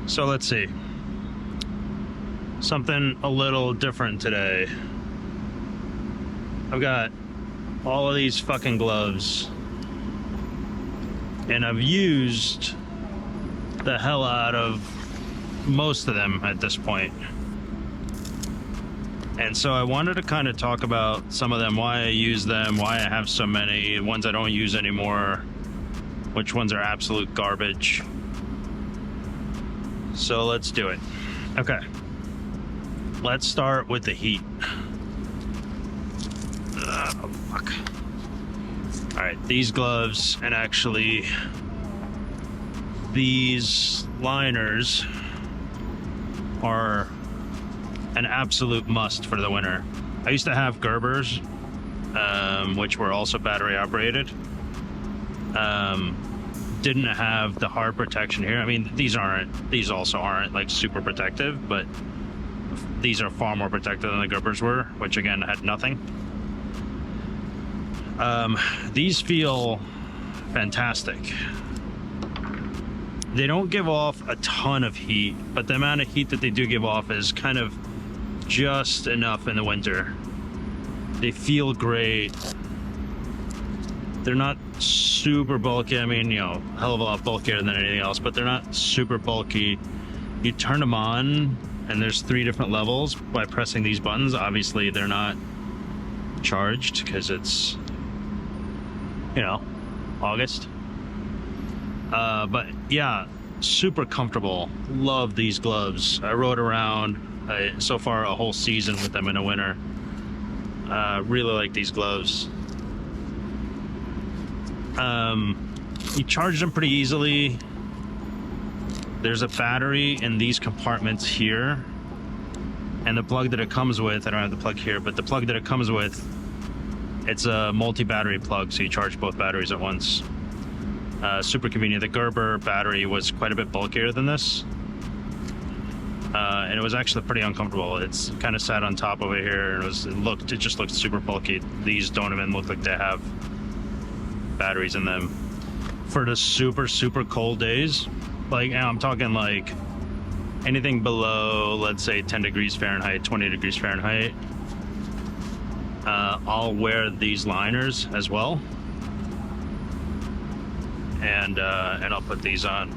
So let's see. Something a little different today. I've got all of these fucking gloves, and I've used the hell out of most of them at this point. And so I wanted to kind of talk about some of them, why I use them, why I have so many, ones I don't use anymore, which ones are absolute garbage. So let's do it. Okay. Let's start with the heat. Oh, fuck. All right, these gloves, and actually these liners are an absolute must for the winter. I used to have Gerbers, which were also battery operated. Didn't have the hard protection here. I mean, these also aren't like super protective, but these are far more protective than the Gerbers were, which again had nothing. These feel fantastic. They don't give off a ton of heat, but the amount of heat that they do give off is kind of just enough in the winter. They feel great. They're not super bulky. I mean, you know, a hell of a lot bulkier than anything else, but they're not super bulky. You turn them on, and there's 3 different levels by pressing these buttons. Obviously, they're not charged because it's, you know, August. But yeah, super comfortable. Love these gloves. I rode around so far a whole season with them in the winter. Really like these gloves. You charge them pretty easily. There's a battery in these compartments here, and the plug that it comes with, I don't have the plug here, but the plug that it comes with, it's a multi-battery plug, so you charge both batteries at once. Super convenient. The Gerber battery was quite a bit bulkier than this, and it was actually pretty uncomfortable. It's kind of sat on top over here, and it just looked super bulky. These don't even look like they have batteries in them. For the super cold days, like, I'm talking like anything below, let's say 10 degrees Fahrenheit, 20 degrees Fahrenheit, I'll wear these liners as well, and I'll put these on.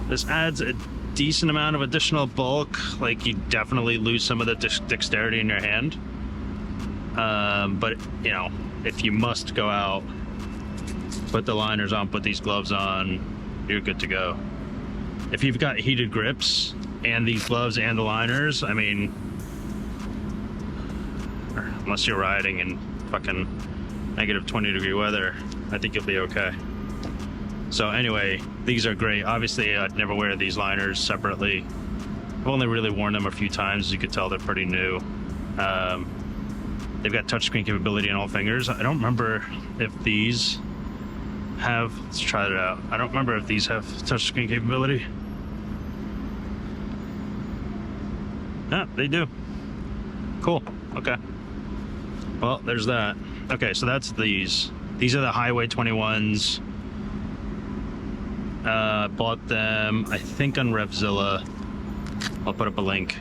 This adds a decent amount of additional bulk. Like, you definitely lose some of the dexterity in your hand, but you know, if you must go out, put the liners on, put these gloves on, you're good to go. If you've got heated grips and these gloves and the liners, I mean, unless you're riding in fucking negative 20-degree weather, I think you'll be okay. So anyway, these are great. Obviously, I'd never wear these liners separately. I've only really worn them a few times. As you could tell, they're pretty new. They've got touchscreen capability on all fingers. I don't remember if these have, let's try it out. I don't remember if these have touchscreen capability. Yeah, they do. Cool. Okay. Well, there's that. Okay, so that's these. These are the Highway 21s. Bought them, I think, on Revzilla. I'll put up a link.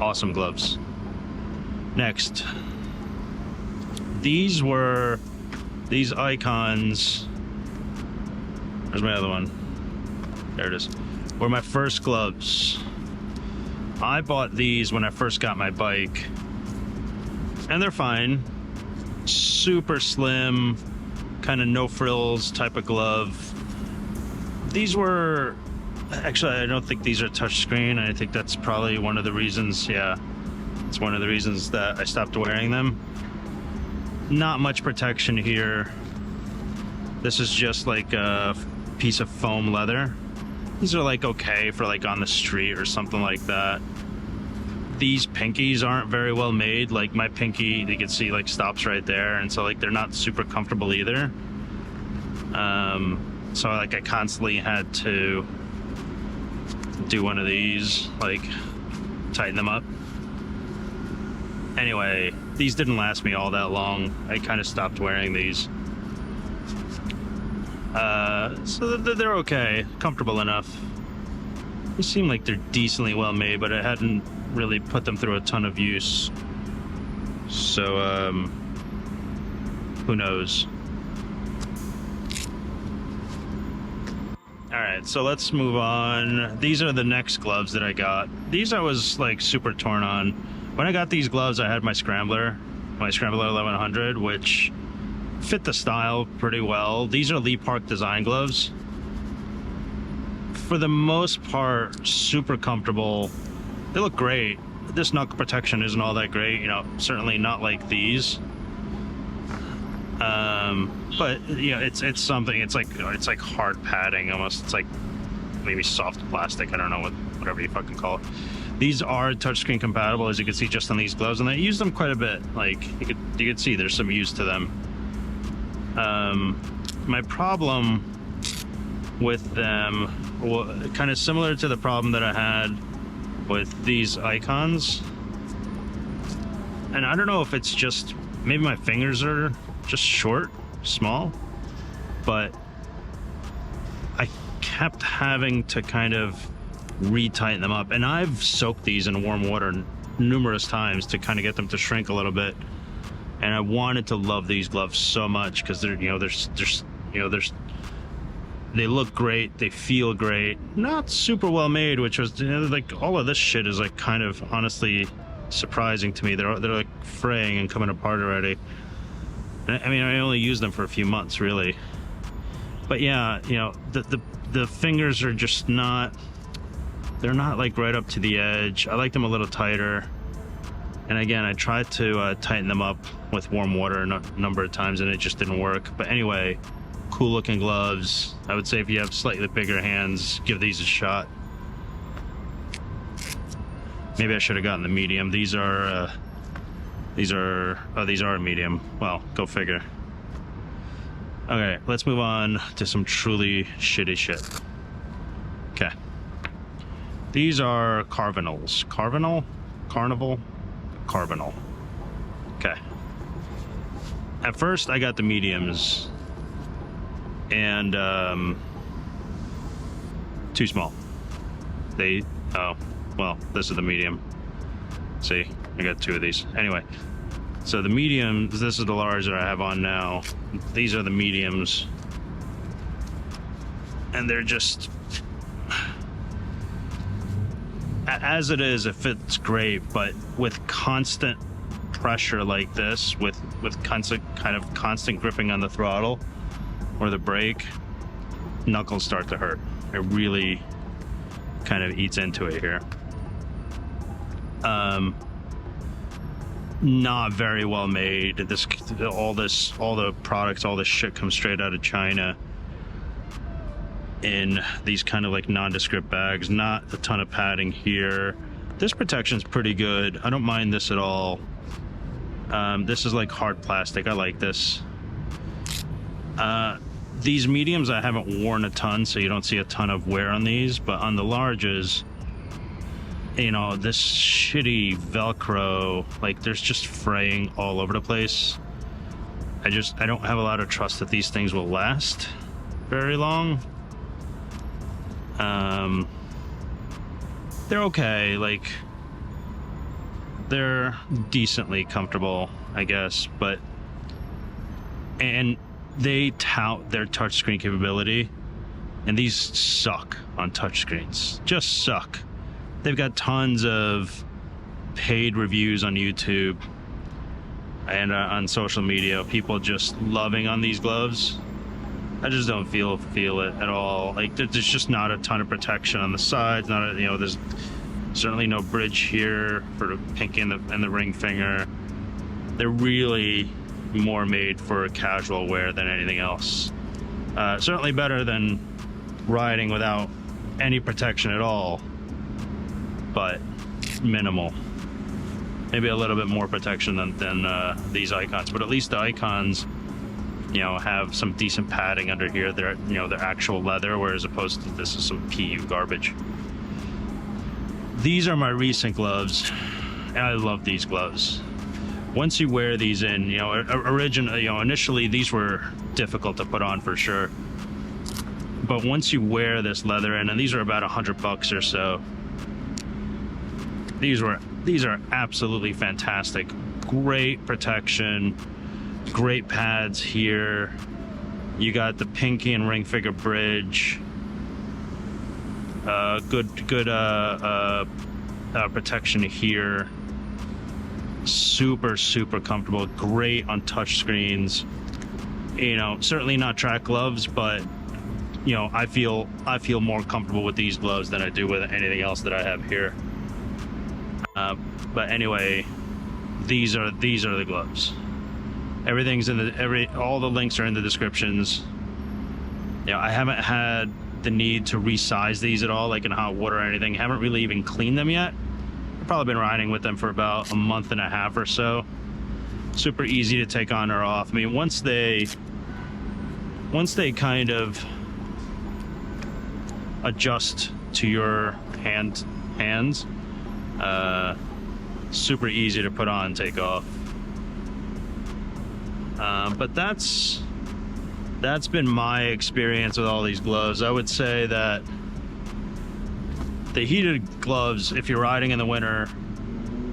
Awesome gloves. Next. These were these Icons. Where's my other one? There it is. Were my first gloves. I bought these when I first got my bike, and they're fine. Super slim, kind of no frills type of glove. These were, actually, I don't think these are touchscreen. I think that's probably one of the reasons, yeah, it's one of the reasons that I stopped wearing them. Not much protection here. This is just like a piece of foam leather. These are like okay for like on the street or something like that. These pinkies aren't very well made. Like my pinky, you can see, like stops right there, and so like they're not super comfortable either. So like I constantly had to do one of these, like tighten them up. Anyway, these didn't last me all that long. I kind of stopped wearing these. So they're okay, comfortable enough. They seem like they're decently well made, but I hadn't really put them through a ton of use. So, who knows? Alright, so let's move on. These are the next gloves that I got. These I was like super torn on. When I got these gloves, I had my Scrambler 1100, which fit the style pretty well. These are Lee Park design gloves. For the most part, super comfortable. They look great. This knuckle protection isn't all that great, you know, certainly not like these. But you know, it's something. It's like hard padding almost. It's like maybe soft plastic. I don't know whatever you fucking call it. These are touchscreen compatible, as you can see just on these gloves, and I use them quite a bit. Like you could see there's some use to them. My problem with them, well, kind of similar to the problem that I had with these icons, and I don't know if it's just maybe my fingers are just small, but I kept having to kind of retighten them up, and I've soaked these in warm water numerous times to kind of get them to shrink a little bit. And I wanted to love these gloves so much because they're, they look great, they feel great, not super well made, which was, you know, like all of this shit is like kind of honestly surprising to me. They're like fraying and coming apart already. I mean, I only used them for a few months, really. But yeah, you know, the fingers are just not, they're not like right up to the edge. I like them a little tighter. And again, I tried to tighten them up with warm water a number of times, and it just didn't work. But anyway, cool looking gloves. I would say if you have slightly bigger hands, give these a shot. Maybe I should have gotten the medium. These are medium. Well, go figure. Okay, let's move on to some truly shitty shit. Okay. These are Carvinals. Carnival? Carvinal. Okay. At first, I got the mediums. And, too small. Oh, well, this is the medium. See, I got two of these. Anyway, so the mediums, this is the large that I have on now. These are the mediums. And they're just, as it is, it fits great, but with constant pressure like this, with constant gripping on the throttle or the brake, knuckles start to hurt. It really kind of eats into it here. Not very well made. All the products, all this shit comes straight out of China in these kind of like nondescript bags. Not a ton of padding here. This protection's pretty good. I don't mind this at all. This is like hard plastic. I like this. These mediums I haven't worn a ton, so you don't see a ton of wear on these, but on the larges, you know, this shitty Velcro, like there's just fraying all over the place. I don't have a lot of trust that these things will last very long. They're okay, like they're decently comfortable, I guess, but and they tout their touchscreen capability, and these suck on touchscreens. Just suck. They've got tons of paid reviews on YouTube and on social media, people just loving on these gloves. I just don't feel it at all. Like there's just not a ton of protection on the sides. There's certainly no bridge here for the pinky and the ring finger. They're really more made for casual wear than anything else. Certainly better than riding without any protection at all, but minimal. Maybe a little bit more protection than these icons, but at least the icons, you know, have some decent padding under here. They're actual leather, whereas opposed to this is some PU garbage. These are my recent gloves, and I love these gloves. Once you wear these in, initially these were difficult to put on for sure, but once you wear this leather in, and these are about $100 or so, these are absolutely fantastic. Great protection, great pads here. You got the pinky and ring finger bridge. Good protection here. Super comfortable. Great on touch screens. You know, certainly not track gloves, but you know, I feel more comfortable with these gloves than I do with anything else that I have here. But anyway, these are the gloves. Everything's in all the links are in the descriptions. You know, I haven't had the need to resize these at all, like in hot water or anything. Haven't really even cleaned them yet. I've probably been riding with them for about a month and a half or so. Super easy to take on or off. I mean, once they kind of adjust to your hands, super easy to put on and take off. But that's been my experience with all these gloves. I would say that the heated gloves, if you're riding in the winter,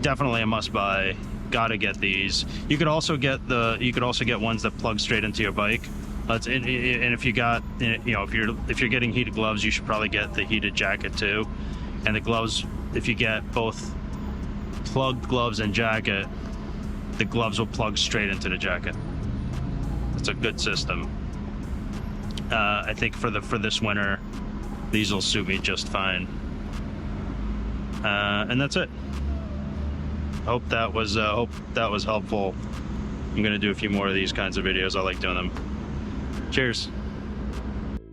definitely a must buy. Gotta get these. You could also get ones that plug straight into your bike. And if you got, you know, if you're getting heated gloves, you should probably get the heated jacket too. And the gloves, if you get both plugged gloves and jacket, the gloves will plug straight into the jacket. It's a good system. I think for this winter, these will suit me just fine. And that's it. Hope that was helpful. I'm gonna do a few more of these kinds of videos. I like doing them. Cheers.